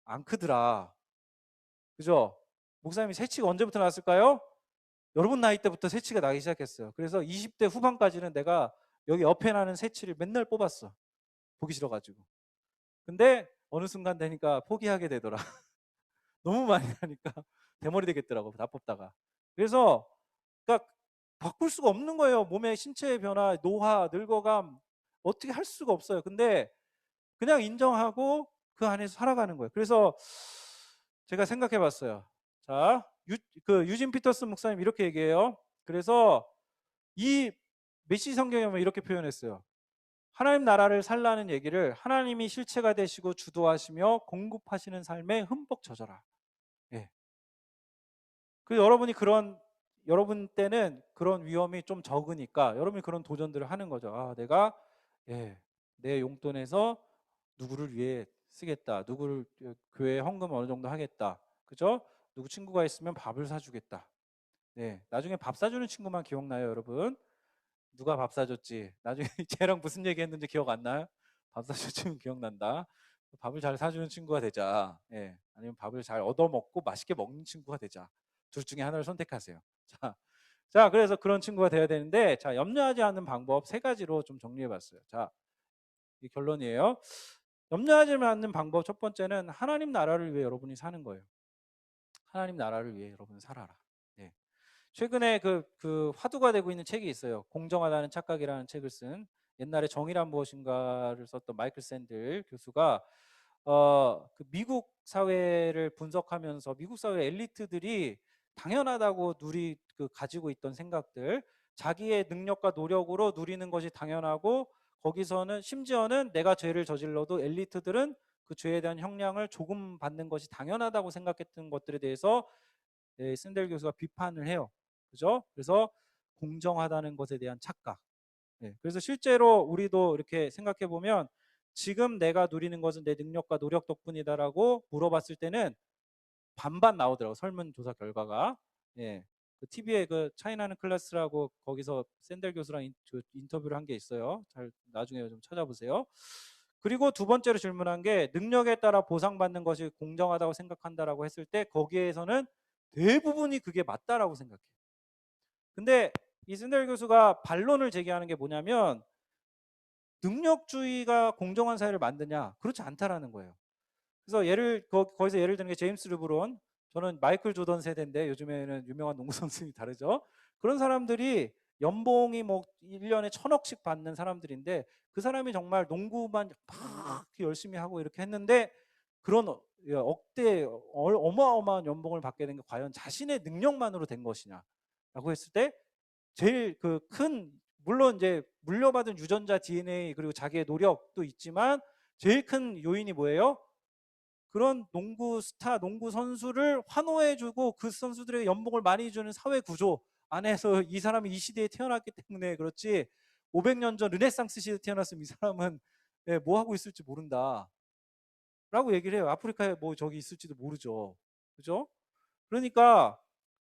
안 크더라. 그죠? 목사님이 새치가 언제부터 났을까요? 여러분 나이 때부터 새치가 나기 시작했어요. 그래서 20대 후반까지는 내가 여기 옆에 나는 새치를 맨날 뽑았어. 보기 싫어가지고. 근데 어느 순간 되니까 포기하게 되더라. 너무 많이 하니까 대머리 되겠더라고. 다 뽑다가. 그래서 그러니까 바꿀 수가 없는 거예요. 몸의 신체의 변화, 노화, 늙어감 어떻게 할 수가 없어요. 근데 그냥 인정하고 그 안에서 살아가는 거예요. 그래서 제가 생각해 봤어요. 자, 유진 피터슨 목사님 이렇게 얘기해요. 그래서 이 메시 성경에 보면 이렇게 표현했어요. 하나님 나라를 살라는 얘기를 하나님이 실체가 되시고 주도하시며 공급하시는 삶에 흠뻑 젖어라. 예. 그 여러분 때는 그런 위험이 좀 적으니까 여러분이 그런 도전들을 하는 거죠. 아, 내가 내 용돈에서 누구를 위해 쓰겠다. 누구를 교회 헌금 어느 정도 하겠다. 그죠? 누구 친구가 있으면 밥을 사주겠다. 네, 나중에 밥 사주는 친구만 기억나요, 여러분? 누가 밥 사줬지? 나중에 쟤랑 무슨 얘기했는지 기억 안 나요? 밥 사줬으면 기억난다. 밥을 잘 사주는 친구가 되자. 예, 아니면 밥을 잘 얻어먹고 맛있게 먹는 친구가 되자. 둘 중에 하나를 선택하세요. 자, 그래서 그런 친구가 돼야 되는데, 자, 염려하지 않는 방법 세 가지로 좀 정리해봤어요. 자, 이 결론이에요. 염려하지 않는 방법 첫 번째는 하나님 나라를 위해 여러분이 사는 거예요. 하나님 나라를 위해 여러분 살아라. 네. 최근에 그 화두가 되고 있는 책이 있어요. 공정하다는 착각이라는 책을 쓴 옛날에 정의란 무엇인가를 썼던 마이클 샌들 교수가 그 미국 사회를 분석하면서 미국 사회 엘리트들이 당연하다고 가지고 있던 생각들, 자기의 능력과 노력으로 누리는 것이 당연하고 거기서는 심지어는 내가 죄를 저질러도 엘리트들은 그 죄에 대한 형량을 조금 받는 것이 당연하다고 생각했던 것들에 대해서 샌델 교수가 비판을 해요. 그죠? 그래서 공정하다는 것에 대한 착각. 그래서 실제로 우리도 이렇게 생각해 보면 지금 내가 누리는 것은 내 능력과 노력 덕분이다라고 물어봤을 때는 반반 나오더라고 설문조사 결과가. 그 TV에 그 차이나는 클래스라고 거기서 샌델 교수랑 인터뷰를 한 게 있어요. 잘 나중에 좀 찾아보세요. 그리고 두 번째로 질문한 게 능력에 따라 보상받는 것이 공정하다고 생각한다라고 했을 때 거기에서는 대부분이 그게 맞다라고 생각해요. 근데 이 샌델 교수가 반론을 제기하는 게 뭐냐면 능력주의가 공정한 사회를 만드냐? 그렇지 않다라는 거예요. 그래서 거기서 예를 드는 게 제임스 르브론, 저는 마이클 조던 세대인데 요즘에는 유명한 농구 선수들이 다르죠. 그런 사람들이 연봉이 뭐 1년에 1,000억씩 받는 사람들인데 그 사람이 정말 농구만 막 열심히 하고 이렇게 했는데 그런 어마어마한 연봉을 받게 된 게 과연 자신의 능력만으로 된 것이냐라고 했을 때 제일 물론 이제 물려받은 유전자 DNA 그리고 자기의 노력도 있지만 제일 큰 요인이 뭐예요? 그런 농구 스타, 농구 선수를 환호해주고 그 선수들에게 연봉을 많이 주는 사회 구조 안에서 이 사람이 이 시대에 태어났기 때문에 그렇지 500년 전 르네상스 시대에 태어났으면 이 사람은 뭐 하고 있을지 모른다 라고 얘기를 해요. 아프리카에 뭐 저기 있을지도 모르죠. 그죠? 그러니까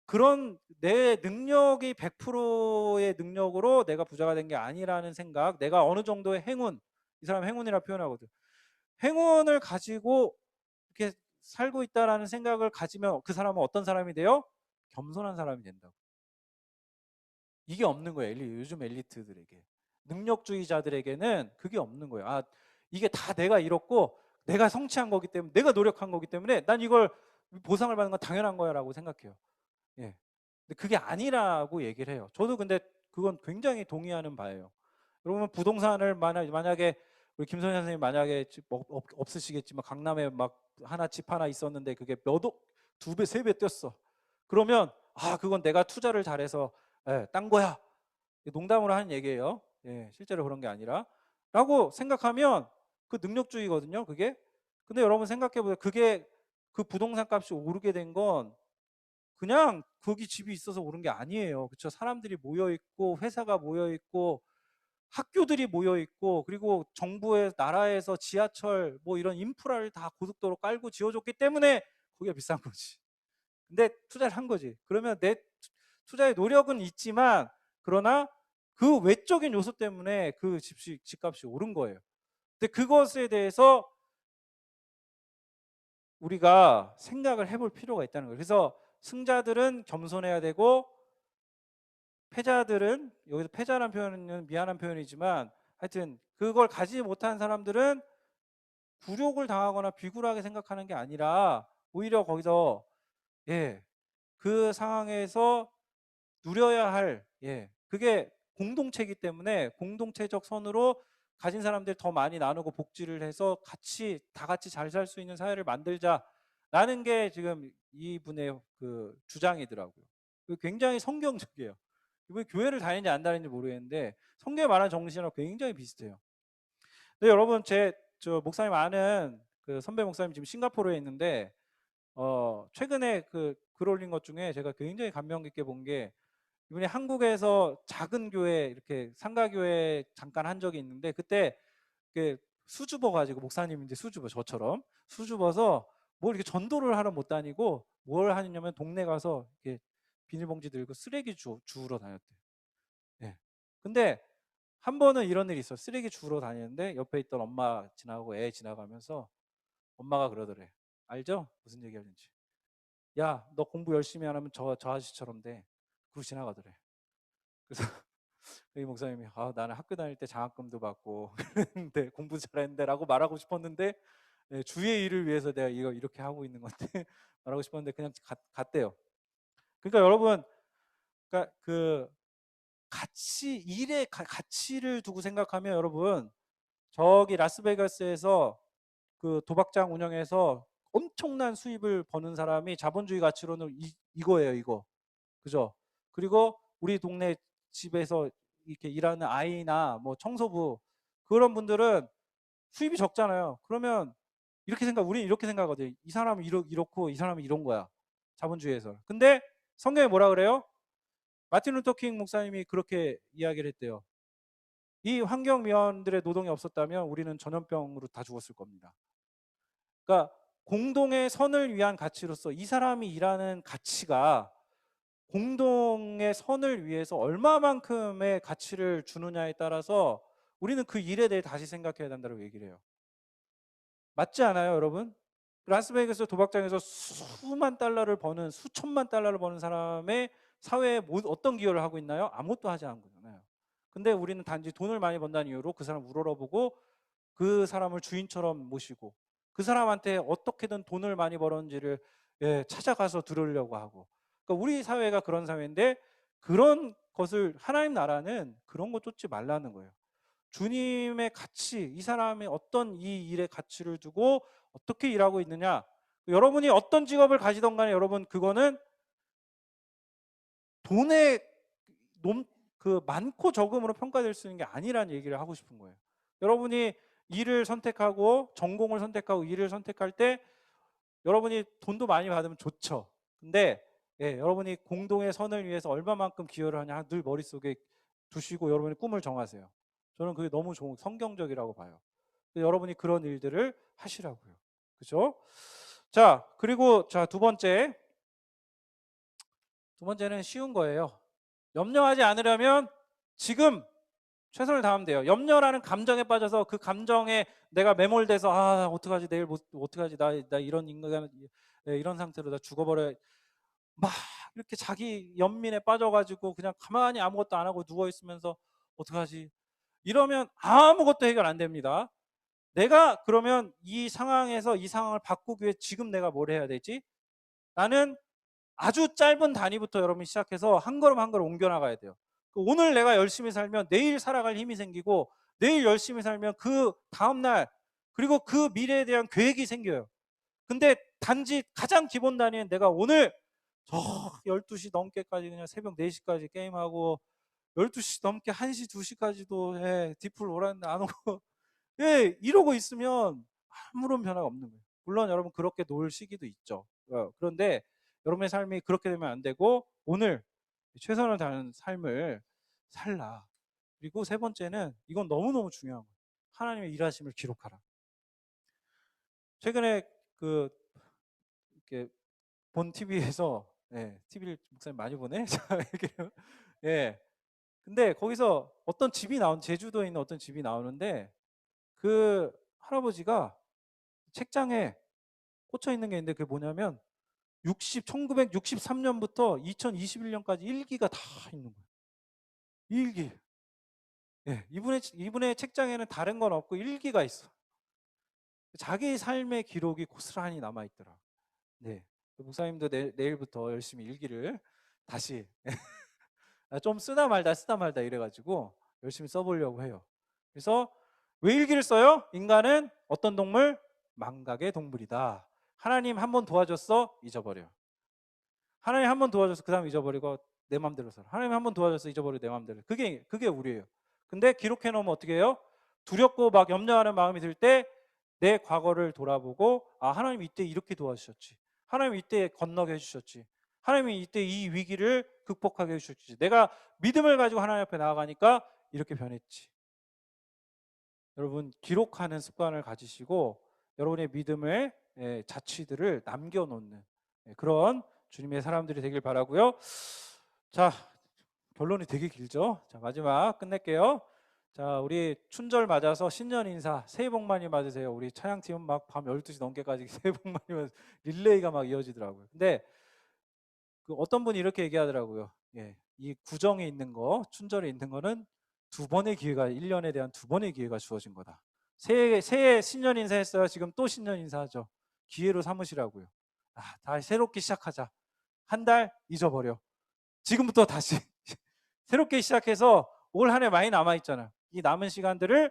그런 내 능력이 100%의 능력으로 내가 부자가 된 게 아니라는 생각, 내가 어느 정도의 행운, 이 사람 행운이라 표현하거든. 행운을 가지고 이렇게 살고 있다라는 생각을 가지면 그 사람은 어떤 사람이 돼요? 겸손한 사람이 된다고. 이게 없는 거예요. 요즘 엘리트들에게. 능력주의자들에게는 그게 없는 거예요. 아, 이게 다 내가 이뤘고 내가 성취한 거기 때문에 내가 노력한 거기 때문에 난 이걸 보상을 받는 건 당연한 거야라고 생각해요. 예. 근데 그게 아니라고 얘기를 해요. 저도 근데 그건 굉장히 동의하는 바예요. 여러분 부동산을 만약에 우리 김선희 선생님 만약에 없으시겠지만 강남에 막 집 하나 있었는데 그게 몇 억, 2배, 3배 뛰었어. 그러면 아 그건 내가 투자를 잘해서 딴 거야. 농담으로 하는 얘기예요. 실제로 그런 게 아니라 라고 생각하면 그 능력주의거든요. 그게. 근데 여러분 생각해 보세요. 그게 그 부동산 값이 오르게 된 건 그냥 거기 집이 있어서 오른 게 아니에요. 그렇죠? 사람들이 모여 있고 회사가 모여 있고 학교들이 모여 있고 그리고 정부의 나라에서 지하철 뭐 이런 인프라를 다 고속도로 깔고 지어줬기 때문에 거기가 비싼 거지. 근데 투자를 한 거지. 그러면 내 투자의 노력은 있지만 그러나 그 외적인 요소 때문에 그 집값이 오른 거예요. 근데 그것에 대해서 우리가 생각을 해볼 필요가 있다는 거예요. 그래서 승자들은 겸손해야 되고 패자들은, 여기서 패자란 표현은 미안한 표현이지만 하여튼 그걸 가지지 못한 사람들은 굴욕을 당하거나 비굴하게 생각하는 게 아니라 오히려 거기서 그 상황에서 누려야 할 그게 공동체이기 때문에 공동체적 선으로 가진 사람들 더 많이 나누고 복지를 해서 다 같이 잘 살 수 있는 사회를 만들자라는 게 지금 이분의 그 주장이더라고요. 굉장히 성경적이에요. 이분이 교회를 다니는지 안 다니는지 모르겠는데 성경에 말하는 정신이랑 굉장히 비슷해요. 근데 여러분 저 목사님 아는 그 선배 목사님 지금 싱가포르에 있는데 최근에 그 글 올린 것 중에 제가 굉장히 감명 깊게 본 게 이분이 한국에서 작은 교회 이렇게 상가교회 잠깐 한 적이 있는데 그때 그 수줍어 가지고 목사님인데 수줍어 저처럼 수줍어서 뭘 이렇게 전도를 하러 못 다니고 뭘 하냐면 동네 가서 이렇게 비닐봉지 들고 쓰레기 주우러 다녔대요. 예. 근데 한 번은 이런 일이 있어. 쓰레기 주우러 다니는데 옆에 있던 엄마 지나가고 애 지나가면서 엄마가 그러더래. 알죠? 무슨 얘기 하는지. 야, 너 공부 열심히 안 하면 저 아저씨처럼 돼. 그러고 지나가더래. 그래서 이 목사님이 나는 학교 다닐 때 장학금도 받고 그랬는데 공부 잘했는데 라고 말하고 싶었는데 주의 일을 위해서 내가 이거 이렇게 하고 있는 건데 말하고 싶었는데 그냥 갔대요. 그러니까 여러분, 그러니까 그 일의 가치를 두고 생각하면 여러분 저기 라스베가스에서 그 도박장 운영해서 엄청난 수입을 버는 사람이 자본주의 가치로는 이거예요, 이거. 그죠? 그리고 우리 동네 집에서 이렇게 일하는 아이나 뭐 청소부 그런 분들은 수입이 적잖아요. 그러면 우리 이렇게 생각하거든요. 이 사람은 이렇고 이 사람은 이런 거야. 자본주의에서. 근데 성경에 뭐라 그래요? 마틴 루터 킹 목사님이 그렇게 이야기를 했대요. 이 환경미화원들의 노동이 없었다면 우리는 전염병으로 다 죽었을 겁니다. 그러니까 공동의 선을 위한 가치로서 이 사람이 일하는 가치가 공동의 선을 위해서 얼마만큼의 가치를 주느냐에 따라서 우리는 그 일에 대해 다시 생각해야 된다고 얘기를 해요. 맞지 않아요, 여러분? 라스베이거스 도박장에서 수만 달러를 버는, 수천만 달러를 버는 사람의 사회에 어떤 기여를 하고 있나요? 아무것도 하지 않은 거잖아요. 근데 우리는 단지 돈을 많이 번다는 이유로 그 사람 우러러보고 그 사람을 주인처럼 모시고 그 사람한테 어떻게든 돈을 많이 벌었는지를 찾아가서 들으려고 하고. 그러니까 우리 사회가 그런 사회인데 그런 것을 하나님 나라는 그런 거 쫓지 말라는 거예요. 주님의 가치, 이 사람이 어떤 이 일의 가치를 두고 어떻게 일하고 있느냐. 여러분이 어떤 직업을 가지던 간에 여러분 그거는 돈의 그 많고 적음으로 평가될 수 있는 게 아니라는 얘기를 하고 싶은 거예요. 여러분이 일을 선택하고 전공을 선택하고 일을 선택할 때 여러분이 돈도 많이 받으면 좋죠. 근데 여러분이 공동의 선을 위해서 얼마만큼 기여를 하냐 늘 머릿속에 두시고 여러분이 꿈을 정하세요. 저는 그게 너무 좋은 성경적이라고 봐요. 여러분이 그런 일들을 하시라고요. 그죠? 자, 그리고 두 번째는 쉬운 거예요. 염려하지 않으려면 지금 최선을 다하면 돼요. 염려라는 감정에 빠져서 그 감정에 내가 매몰돼서 어떡하지 내일 어떡하지 나 이런 인간 이런 상태로 나 죽어버려 막 이렇게 자기 연민에 빠져가지고 그냥 가만히 아무것도 안 하고 누워 있으면서 어떡하지 이러면 아무것도 해결 안 됩니다. 내가 그러면 이 상황에서 이 상황을 바꾸기 위해 지금 내가 뭘 해야 되지? 나는 아주 짧은 단위부터 여러분이 시작해서 한 걸음 한 걸음 옮겨 나가야 돼요. 오늘 내가 열심히 살면 내일 살아갈 힘이 생기고 내일 열심히 살면 그 다음날 그리고 그 미래에 대한 계획이 생겨요. 근데 단지 가장 기본 단위는 내가 오늘 저 12시 넘게까지 그냥 새벽 4시까지 게임하고 12시 넘게 1시 2시까지도 디플 오라는데 안 오고 이러고 있으면 아무런 변화가 없는 거예요. 물론 여러분 그렇게 놀 시기도 있죠. 그런데 여러분의 삶이 그렇게 되면 안 되고 오늘 최선을 다하는 삶을 살라. 그리고 세 번째는 이건 너무너무 중요한 거예요. 하나님의 일하심을 기록하라. 최근에 이렇게 본 TV에서 TV를 목사님 많이 보네. 근데 거기서 어떤 집이 제주도에 있는 어떤 집이 나오는데 그 할아버지가 책장에 꽂혀 있는 게 있는데 그게 뭐냐면 1963년부터 2021년까지 일기가 다 있는 거예요. 일기. 이분의 책장에는 다른 건 없고 일기가 있어. 자기 삶의 기록이 고스란히 남아 있더라. 네. 목사님도 내일부터 열심히 일기를 다시 좀 쓰다 말다 이래가지고 열심히 써보려고 해요. 그래서 왜 일기를 써요? 인간은 어떤 동물? 망각의 동물이다. 하나님 한 번 도와줬어? 잊어버려. 하나님 한 번 도와줘서 그 다음 잊어버리고 내 맘대로 살아. 하나님 한 번 도와줘서 잊어버려 내 맘대로. 그게 우리예요. 근데 기록해 놓으면 어떻게 해요? 두렵고 막 염려하는 마음이 들 때 내 과거를 돌아보고, 아, 하나님 이때 이렇게 도와주셨지. 하나님 이때 건너게 해주셨지. 하나님이 이때 이 위기를 극복하게 해주셨지. 내가 믿음을 가지고 하나님 앞에 나아가니까 이렇게 변했지. 여러분, 기록하는 습관을 가지시고 여러분의 믿음의 자취들을 남겨놓는 그런 주님의 사람들이 되길 바라고요. 자, 결론이 되게 길죠. 자, 마지막 끝낼게요. 자, 우리 춘절 맞아서 신년 인사 새해 복 많이 받으세요. 우리 찬양팀은 막 밤 12시 넘게까지 새해 복 많이 받으세요. 릴레이가 막 이어지더라고요. 근데 그 어떤 분이 이렇게 얘기하더라고요. 이 구정에 있는 거, 춘절에 있는 거는 1년에 대한 2번의 기회가 주어진 거다. 새해 신년 인사했어요. 지금 또 신년 인사하죠. 기회로 삼으시라고요. 다시 새롭게 시작하자. 한 달 잊어버려. 지금부터 다시 새롭게 시작해서 올 한 해 많이 남아있잖아요. 이 남은 시간들을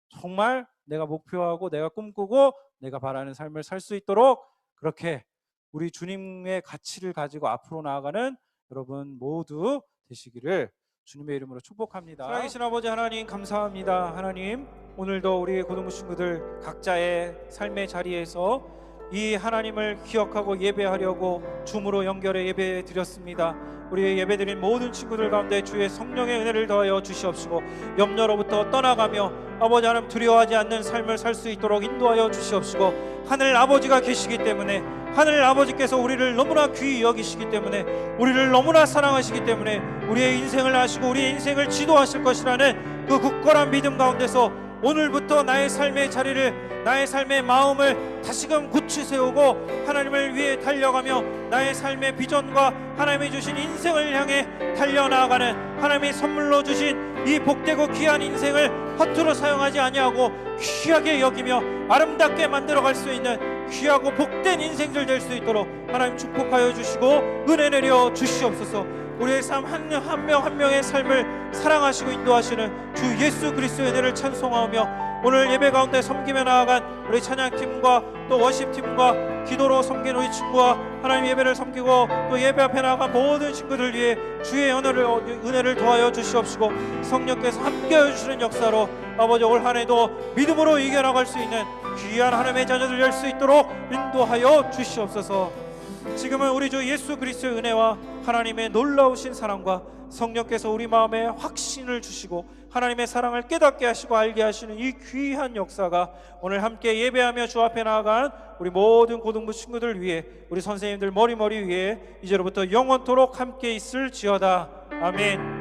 정말 내가 목표하고 내가 꿈꾸고 내가 바라는 삶을 살 수 있도록 그렇게 우리 주님의 가치를 가지고 앞으로 나아가는 여러분 모두 되시기를 주님의 이름으로 축복합니다. 살아계신 아버지 하나님, 감사합니다. 하나님, 오늘도 우리 고등부 친구들 각자의 삶의 자리에서 이 하나님을 기억하고 예배하려고 줌으로 연결해 예배 드렸습니다. 우리 예배드린 모든 친구들 가운데 주의 성령의 은혜를 더하여 주시옵시고 염려로부터 떠나가며 아버지 하나님 두려워하지 않는 삶을 살 수 있도록 인도하여 주시옵시고, 하늘 아버지가 계시기 때문에, 하늘 아버지께서 우리를 너무나 귀히 여기시기 때문에, 우리를 너무나 사랑하시기 때문에 우리의 인생을 아시고 우리의 인생을 지도하실 것이라는 그 굳건한 믿음 가운데서 오늘부터 나의 삶의 자리를, 나의 삶의 마음을 다시금 굳이 세우고 하나님을 위해 달려가며 나의 삶의 비전과 하나님이 주신 인생을 향해 달려나가는, 하나님이 선물로 주신 이 복되고 귀한 인생을 허투루 사용하지 아니하고 귀하게 여기며 아름답게 만들어갈 수 있는 귀하고 복된 인생들 될 수 있도록 하나님 축복하여 주시고 은혜 내려 주시옵소서. 우리의 삶 한 명 한 명의 삶을 사랑하시고 인도하시는 주 예수 그리스도의 은혜를 찬송하며, 오늘 예배 가운데 섬기며 나아간 우리 찬양팀과 또 워십팀과 기도로 섬긴 우리 친구와 하나님 예배를 섬기고 또 예배 앞에 나아간 모든 친구들 위해 주의 은혜를 도하여 주시옵시고, 성령께서 함께해 주시는 역사로 아버지 올 한 해도 믿음으로 이겨나갈 수 있는 귀한 하나님의 자녀들 될 수 있도록 인도하여 주시옵소서. 지금은 우리 주 예수 그리스도의 은혜와 하나님의 놀라우신 사랑과 성령께서 우리 마음에 확신을 주시고 하나님의 사랑을 깨닫게 하시고 알게 하시는 이 귀한 역사가 오늘 함께 예배하며 주 앞에 나아간 우리 모든 고등부 친구들 위해, 우리 선생님들 머리 위에 이제로부터 영원토록 함께 있을지어다. 아멘.